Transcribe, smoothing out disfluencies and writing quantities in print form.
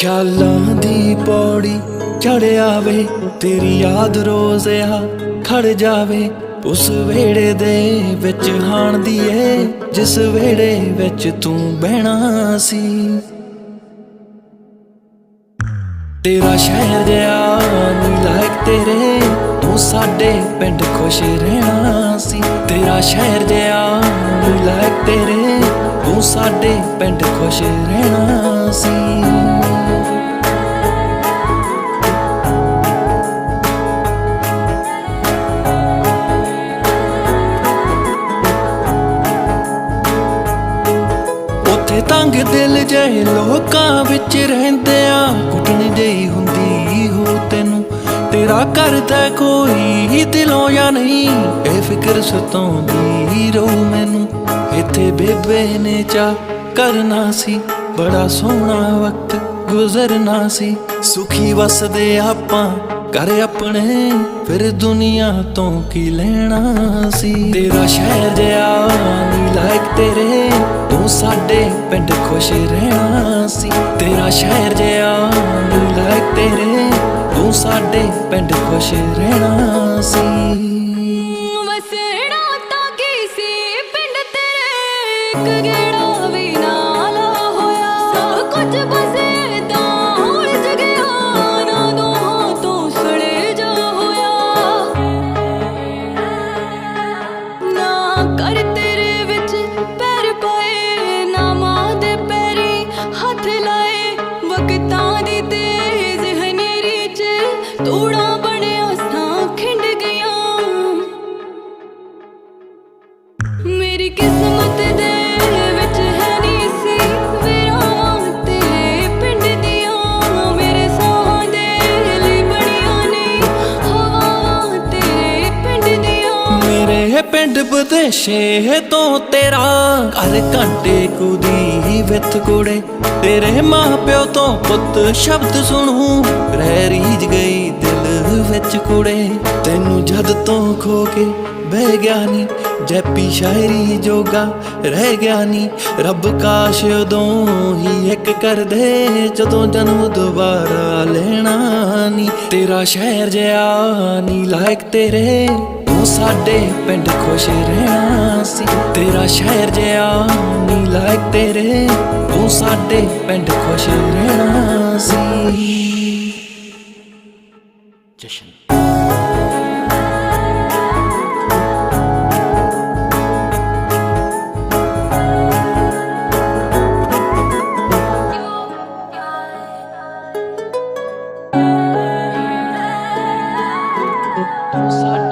ख्यालां दी पौड़ी चढ़ आवे, तेरी याद रोज़ आ खड़ जावे। उस वेड़े दे विच हाण दी ए, जिस वेड़े विच तू बहना सी। तेरा शहर जिहा नी लायक तेरे, तू साडे पिंड खुश रहना सी। तेरा शहर जिहा नी लायक तेरे, तू साडे पिंड खुश रहना सी। तंग दिल जहे लोकां विच रहिंदे आ, घुटन जही हुंदी हो तैनू। तेरा करदा कोई दिलों या नहीं, ए फिक्र सताउंदी रहू मैनू। इत्थे बेबे ने चा करना सी, बड़ा सोहना वक्त गुजरना सी। सुखी वसदे आपां कर अपने, फिर दुनिया तो की लेना सी। तेरा शहर जिहा नी लायक तेरे, तू साडे पिंड खुश रहना सी। तेरा शहर जिहा नी लायक तेरे, तू साडे पिंड खुश रहना सी। वसना तां की सी पिंड तेरे, इक गेड़ा वी नाल होया। सब कुछ बसे तां उलझ गया, ना दोहां तो सड़े जा होया। ना कर तेरे विच पैर पाए, ना मां दे पैरी हथ लाए। वक्तां दी तेज हनेरी च तूड़ा बणिया सां खिंड गया। मेरी किस्मत दे विच है नी सी वेरावां तेरे पिंड दियां। मेरे साहां दे लई बड़ियां ने हवावां तेरे पिंड दियां। मेरे पिंड विदेशे तो तेरा घर घंटे कुदी विथ कुड़े। तेरे मां प्यो तो पुत शब्द सुनूं, रह रीझ गई दिल विच कुड़े। तैनू जद तो खो के बह गया नी, जैपी शायरी जोगा रह गया नी। रब काश उदों ही एक कर दे, जदों जन्म दोबारा लेना नी। तेरा शहर जिहा नी लायक तेरे, तू साडे पिंड खुश रहना सी। तेरा शहर जिहा नी लायक तेरे, तू साडे पिंड खुश रहना सी। जशन साडे